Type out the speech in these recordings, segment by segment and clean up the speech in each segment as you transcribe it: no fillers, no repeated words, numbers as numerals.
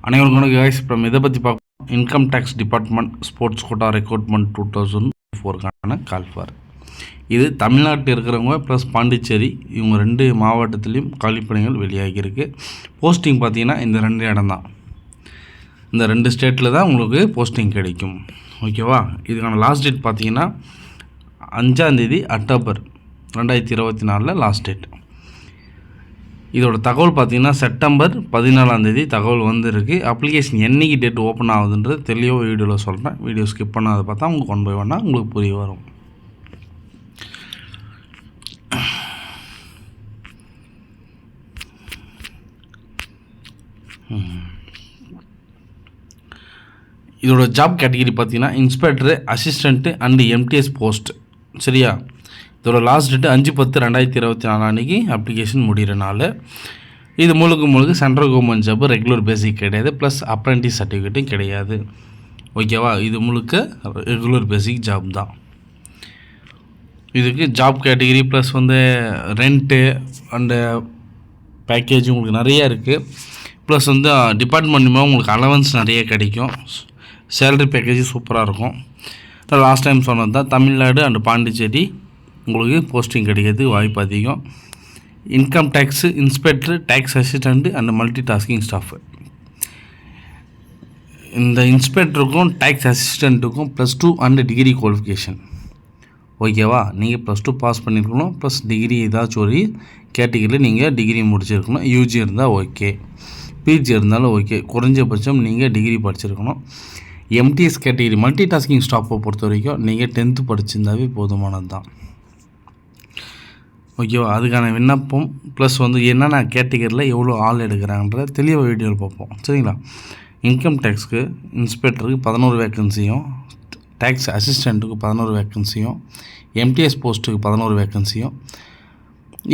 அனைவருக்கும் கைஸ் இப்போ இதை பற்றி பார்ப்போம். Income tax department sports quota recruitment 2004க்கான கால்ஃபார். இது தமிழ்நாட்டில் இருக்கிறவங்க ப்ளஸ் பாண்டிச்சேரி இவங்க 2 மாவட்டத்துலேயும் காலிப்பணிகள் வெளியாகியிருக்கு. போஸ்டிங் பார்த்திங்கன்னா இந்த 2 இடம் தான், இந்த 2 ஸ்டேட்டில் தான் உங்களுக்கு போஸ்டிங் கிடைக்கும். ஓகேவா? இதுக்கான லாஸ்ட் டேட் பார்த்திங்கன்னா 5 அக்டோபர் 2024 லாஸ்ட் டேட். இதோட தகவல் பார்த்திங்கன்னா செப்டம்பர் 14 தகவல் வந்துருக்கு. அப்ளிகேஷன் என்றைக்கு டேட் ஓப்பன் ஆகுதுன்றது தெளிவாக வீடியோவில் சொல்கிறேன். வீடியோ ஸ்கிப் பண்ணாத பார்த்தா உங்களுக்கு 1 by 1 உங்களுக்கு புரிய வரும். இதோட ஜாப் கேட்டகிரி பார்த்திங்கன்னா inspector, assistant and MTS post. சரியா? இதோட லாஸ்ட் டேட்டு 5/10/2024 அன்றைக்கி அப்ளிகேஷன் முடிகிற நாள். இது முழுக்க சென்ட்ரல் கவர்மெண்ட் ஜாப், ரெகுலர் பேசிக் கிடையாது, ப்ளஸ் அப்ரெண்டிஸ் சர்டிஃபிகேட்டும் கிடையாது. ஓகேவா? இது முழுக்க ரெகுலர் பேசிக் ஜாப் தான். இதுக்கு job category plus rent and package உங்களுக்கு நிறையா இருக்குது. ப்ளஸ் டிபார்ட்மெண்ட் மூலம் உங்களுக்கு அலவன்ஸ் நிறைய கிடைக்கும். சேலரி பேக்கேஜ் சூப்பராக இருக்கும். லாஸ்ட் டைம் சொன்னது தான், தமிழ்நாடு அண்டு பாண்டிச்சேரி உங்களுக்கு போஸ்டிங் கிடைக்கிறதுக்கு வாய்ப்பு அதிகம். Income tax inspector, tax assistant and multi tasking staff. இந்த இன்ஸ்பெக்டருக்கும் டேக்ஸ் அசிஸ்டண்ட்டுக்கும் +2 அண்ட் டிகிரி குவாலிஃபிகேஷன். ஓகேவா? நீங்கள் +2 பாஸ் பண்ணியிருக்கணும், ப்ளஸ் டிகிரி ஏதாச்சும் ஒரு கேட்டகிரியில் நீங்கள் டிகிரி முடிச்சிருக்கணும். யூஜி இருந்தால் ஓகே, பிஜி இருந்தாலும் ஓகே, குறைஞ்சபட்சம் நீங்கள் டிகிரி படிச்சிருக்கணும். எம்டிஎஸ் கேட்டகிரி மல்டி டாஸ்கிங் ஸ்டாஃபை பொறுத்த வரைக்கும் நீங்கள் 10th படிச்சிருந்தாவே போதுமானது தான். ஓகேவா? அதுக்கான விண்ணப்பம் ப்ளஸ் என்னென்ன கேட்டகரியில் எவ்வளோ ஆள் எடுக்கிறாங்கன்ற தெளிவாக வீடியோவில் பார்ப்போம். சரிங்களா? இன்கம் டேக்ஸ்க்கு இன்ஸ்பெக்டருக்கு 11 வேக்கன்சியும், டேக்ஸ் அசிஸ்டண்ட்டுக்கு 11 வேக்கன்சியும், எம்டிஎஸ் போஸ்ட்டுக்கு 11 வேக்கன்சியும்.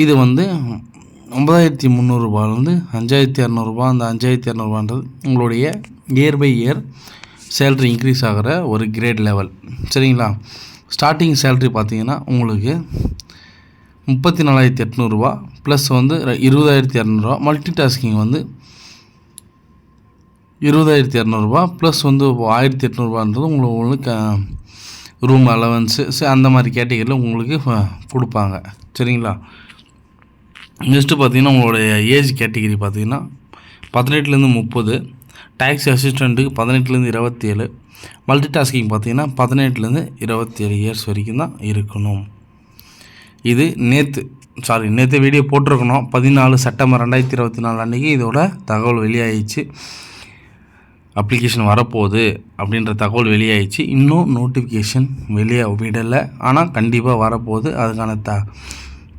இது 9300 ரூபாயிலேருந்து 5200 ரூபா. அந்த 5200 ரூபான்றது உங்களுடைய year by year salary increase ஆகிற ஒரு கிரேட் லெவல். சரிங்களா? ஸ்டார்டிங் சேல்ரி பார்த்திங்கன்னா உங்களுக்கு 34,800 ரூபா ப்ளஸ் 20,200 ரூபா. மல்டி டாஸ்கிங் 20,200 ரூபா ப்ளஸ் 1,800 ரூபான்றது உங்களுக்கு ரூம் அலவன்ஸு அந்த மாதிரி கேட்டகரியில் உங்களுக்கு கொடுப்பாங்க. சரிங்களா? நெக்ஸ்ட்டு பார்த்திங்கன்னா உங்களுடைய ஏஜ் கேட்டகிரி பார்த்திங்கன்னா 18லேருந்து 30, டேக்ஸ் அசிஸ்டண்ட்டுக்கு 18லேருந்து 27, மல்டி டாஸ்கிங் பார்த்திங்கன்னா 18லேருந்து 27 இயர்ஸ் வரைக்கும் தான் இருக்கணும். இது நேற்று வீடியோ போட்டிருக்கணும். 14 செப்டம்பர் 2024 அன்றைக்கி இதோட தகவல் வெளியாகிடுச்சு. அப்ளிகேஷன் வரப்போகுது அப்படின்ற தகவல் வெளியாகிடுச்சு. இன்னும் நோட்டிஃபிகேஷன் விடலை, ஆனால் கண்டிப்பாக வரப்போகுது. அதுக்கான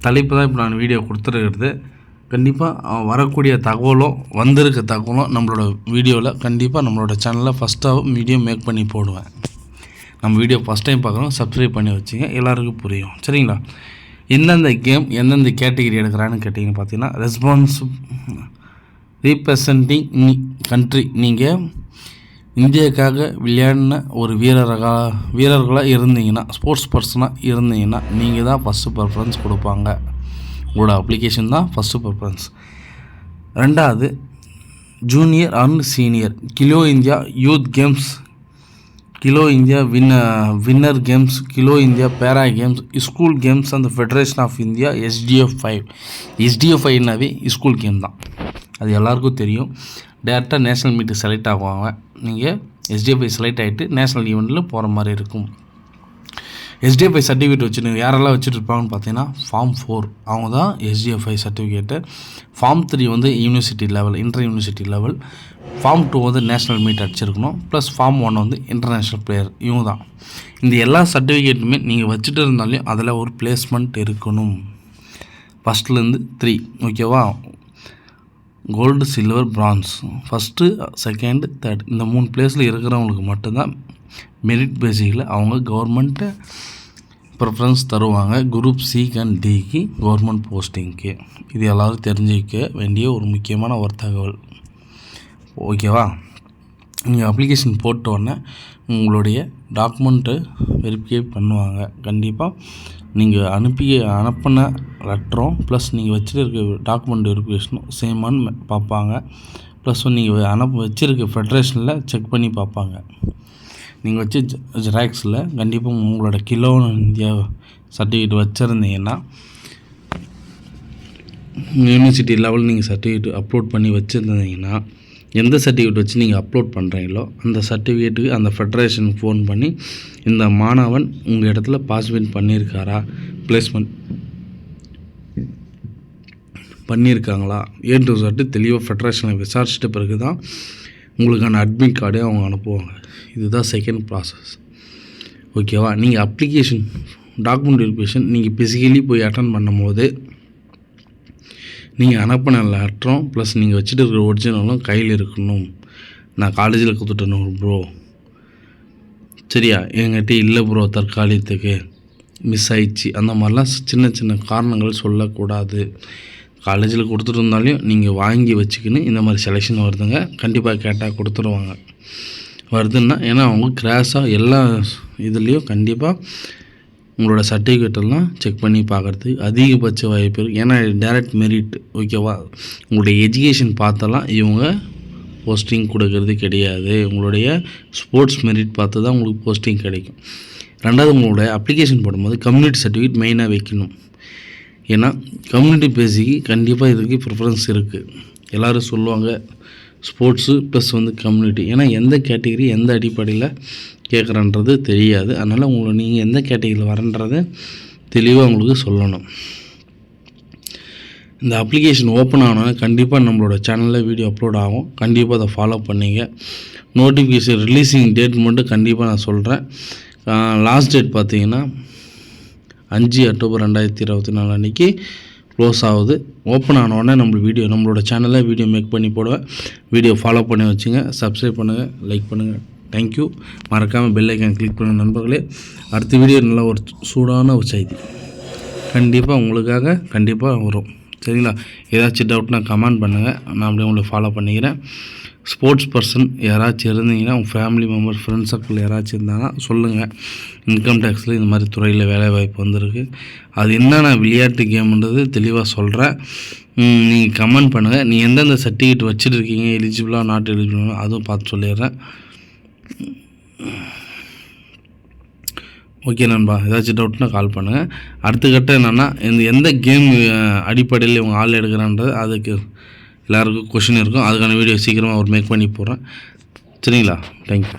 தலைப்பு தான் இப்போ நான் வீடியோ கொடுத்துருக்கிறது. கண்டிப்பாக வரக்கூடிய தகவலும் வந்திருக்க தகவலும் நம்மளோட வீடியோவில் கண்டிப்பாக நம்மளோட சேனலில் ஃபஸ்ட்டாக வீடியோ மேக் பண்ணி போடுவேன். நம்ம வீடியோ ஃபஸ்ட் டைம் பார்க்குறோம், சப்ஸ்கிரைப் பண்ணி வச்சுங்க, எல்லாருக்கும் புரியும். சரிங்களா? எந்தெந்த கேம் எந்தெந்த கேட்டகிரி எடுக்கிறான்னு கேட்டிங்கன்னு பார்த்தீங்கன்னா, ரீப்ரசன்டிங் கண்ட்ரி. நீங்கள் இந்தியாவுக்காக விளையாடின ஒரு வீரர்களாக இருந்தீங்கன்னா, ஸ்போர்ட்ஸ் பர்சனாக இருந்தீங்கன்னா நீங்கள் தான் ஃபஸ்ட்டு ப்ரிஃபரன்ஸ் கொடுப்பாங்க. உங்களோட அப்ளிகேஷன் தான் ஃபஸ்ட்டு ப்ரிஃபரன்ஸ். 2வது junior and senior Khelo India youth games, Khelo India winter games, Khelo India para games, school games and federation of India SDF5. SDF5னாவே ஸ்கூல் கேம் தான், அது எல்லாருக்கும் தெரியும். டேரெக்டாக நேஷ்னல் மீட்டு செலக்ட் ஆகுவாங்க. நீங்கள் SDF5 செலக்ட் ஆகிட்டு நேஷ்னல் ஈவெண்ட்டில் போகிற மாதிரி இருக்கும். SDF5 சர்டிஃபிகேட் வச்சுருங்க. யாரெல்லாம் வச்சுட்டு இருப்பாங்கன்னு பார்த்தீங்கன்னா, ஃபார்ம் 4 அவங்க தான் SDF5 certificate. Form 3 university level, inter university level. Form 2 national meet அடிச்சிருக்கணும். Plus form 1 international player. இவங்க தான். இந்த எல்லா சர்டிஃபிகேட்டுமே நீங்கள் வச்சுட்டு இருந்தாலையும் அதில் ஒரு பிளேஸ்மெண்ட் இருக்கணும். ஃபஸ்ட்லேருந்து 3. ஓகேவா? Gold, silver, bronze, first, second, third இந்த 3 பிளேஸில் இருக்கிறவங்களுக்கு மட்டும்தான் மெரிட் பேசிக்கில் அவங்க கவர்மெண்ட்டு ப்ரிஃபரன்ஸ் தருவாங்க. குரூப் C அண்ட் Dக்கு கவர்மெண்ட் போஸ்டிங்க்கு. இது எல்லோரும் தெரிஞ்சிக்க வேண்டிய ஒரு முக்கியமான ஒரு தகவல். ஓகேவா? நீங்கள் அப்ளிகேஷன் போட்டோடனே உங்களுடைய டாக்குமெண்ட்டு வெரிஃபை பண்ணுவாங்க. கண்டிப்பாக நீங்கள் அனுப்பின லெட்டரும் ப்ளஸ் நீங்கள் வச்சுருக்க டாக்குமெண்ட் வெரிஃபிகேஷனும் சேமான்னு பார்ப்பாங்க. ப்ளஸ் நீங்கள் வச்சுருக்க ஃபெடரேஷனில் செக் பண்ணி பார்ப்பாங்க. நீங்கள் வச்சு ஜெராக்ஸில் கண்டிப்பாக உங்களோட கிலோ இந்தியா சர்டிஃபிகேட் வச்சுருந்தீங்கன்னா, யூனிவர்சிட்டி லெவலில் நீங்கள் சர்டிஃபிகேட் அப்லோட் பண்ணி வச்சுருந்தீங்கன்னா, எந்த சர்டிஃபிகேட் வச்சு நீங்கள் அப்லோட் பண்ணுறீங்களோ அந்த சர்டிஃபிகேட்டுக்கு அந்த ஃபெடரேஷனுக்கு ஃபோன் பண்ணி, இந்த மாணவன் உங்கள் இடத்துல பார்ட்டிசிபேட் பண்ணியிருக்காரா, ப்ளேஸ்மெண்ட் பண்ணியிருக்காங்களா ஏன் சொல்லிட்டு தெளிவாக ஃபெடரேஷனில் விசாரிச்சிட்ட பிறகு தான் உங்களுக்கான அட்மிட் கார்டே அவங்க அனுப்புவாங்க. இதுதான் செகண்ட் ப்ராசஸ். ஓகேவா? நீங்கள் அப்ளிகேஷன் டாக்குமெண்ட் வெரிஃபிகேஷன் நீங்கள் ஃபிசிக்கலி போய் அட்டன் பண்ணும்போது நீங்கள் அனுப்பின லெட்டரும் ப்ளஸ் நீங்கள் வச்சுட்டு இருக்கிற ஒரிஜினலும் கையில் இருக்கணும். நான் காலேஜில் கொடுத்துட்டேன் ப்ரோ, சரியா, என்கிட்ட இல்லை ப்ரோ, தற்காலிகத்துக்கு மிஸ் ஆயிடுச்சு, அந்த மாதிரிலாம் சின்ன சின்ன காரணங்கள் சொல்லக்கூடாது. காலேஜில் கொடுத்துட்டு இருந்தாலையும் நீங்கள் வாங்கி வச்சுக்கின்னு இந்த மாதிரி செலெக்ஷன் வருதுங்க, கண்டிப்பாக கேட்டால் கொடுத்துருவாங்க. வருதுன்னா ஏன்னா அவங்க கிராஸாக எல்லா இதுலேயும் கண்டிப்பாக உங்களோட சர்டிஃபிகேட்டெல்லாம் செக் பண்ணி பார்க்குறதுக்கு அதிகபட்ச வாய்ப்பு இருக்குது. ஏன்னா டைரக்ட் மெரிட். ஓகேவா? உங்களுடைய எஜுகேஷன் பார்த்தெல்லாம் இவங்க போஸ்டிங் கொடுக்கறது கிடையாது. உங்களுடைய ஸ்போர்ட்ஸ் மெரிட் பார்த்து தான் உங்களுக்கு போஸ்டிங் கிடைக்கும். ரெண்டாவது, உங்களுடைய அப்ளிகேஷன் போடும்போது கம்யூனிட்டி சர்டிஃபிகேட் மெயினாக வைக்கணும். ஏன்னா கம்யூனிட்டி பேசிக்கு கண்டிப்பாக இதுக்கு ப்ரிஃபரன்ஸ் இருக்குது. எல்லோரும் சொல்லுவாங்க ஸ்போர்ட்ஸு ப்ளஸ் கம்யூனிட்டி. ஏன்னா எந்த கேட்டகரி எந்த அடிப்படையில் கேட்குறன்றது தெரியாது. அதனால் நீங்கள் எந்த கேட்டகரியில் வரன்றது தெளிவாக உங்களுக்கு சொல்லணும். இந்த அப்ளிகேஷன் ஓப்பன் ஆனோன்னா கண்டிப்பாக நம்மளோட சேனலில் வீடியோ அப்லோட் ஆகும். கண்டிப்பாக அதை ஃபாலோ பண்ணிங்க. நோட்டிஃபிகேஷன் ரிலீஸிங் டேட் மட்டும் கண்டிப்பாக நான் சொல்கிறேன். லாஸ்ட் டேட் பார்த்தீங்கன்னா 5 அக்டோபர் 2024 அன்றைக்கி க்ளோஸ் ஆகுது. ஓப்பன் ஆனோடனே நம்மளோட சேனலில் வீடியோ மேக் பண்ணி போடுவேன். வீடியோ ஃபாலோ பண்ணி வச்சுங்க. சப்ஸ்கிரைப் பண்ணுங்கள், லைக் பண்ணுங்கள். தேங்க்யூ. மறக்காமல் பெல் ஐக்கான் கிளிக் பண்ணுங்கள் நண்பர்களே. அடுத்த வீடியோ நல்ல ஒரு சூடான ஒரு செய்தி கண்டிப்பாக உங்களுக்காக கண்டிப்பாக வரும். சரிங்களா? ஏதாச்சும் டவுட்னா கமெண்ட் பண்ணுங்கள், நான் அப்படியே உங்களை ஃபாலோ பண்ணிக்கிறேன். ஸ்போர்ட்ஸ் பர்சன் யாராச்சும் இருந்தீங்கன்னா, உங்கள் ஃபேமிலி மெம்பர், ஃப்ரெண்ட்ஸ் சர்க்கிள் யாராச்சும் இருந்தாங்கன்னா சொல்லுங்கள். இன்கம் டேக்ஸில் இந்த மாதிரி துறையில் வேலைவாய்ப்பு வந்திருக்கு. அது என்னென்ன விளையாட்டு கேம்ன்றது தெளிவாக சொல்கிறேன். நீங்கள் கமெண்ட் பண்ணுங்கள். நீங்கள் எந்தெந்த சர்டிஃபிகேட் வச்சுட்டு இருக்கீங்க, எலிஜிபிளாக நாட் எலிஜிபிளாக அதுவும் பார்த்து சொல்லிடுறேன். ஓகே நண்பா, ஏதாச்சும் டவுட்னா கால் பண்ணுங்கள். அடுத்த கட்டம் என்னென்னா, எந்த கேம் அடிப்படையில் இவங்க ஆள் எடுக்கிறான்றது அதுக்கு எல்லாருக்கும் கொஷின் இருக்கும். அதுக்கான வீடியோ சீக்கிரமாக மேக் பண்ணி போடுறேன். சரிங்களா? தேங்க்யூ.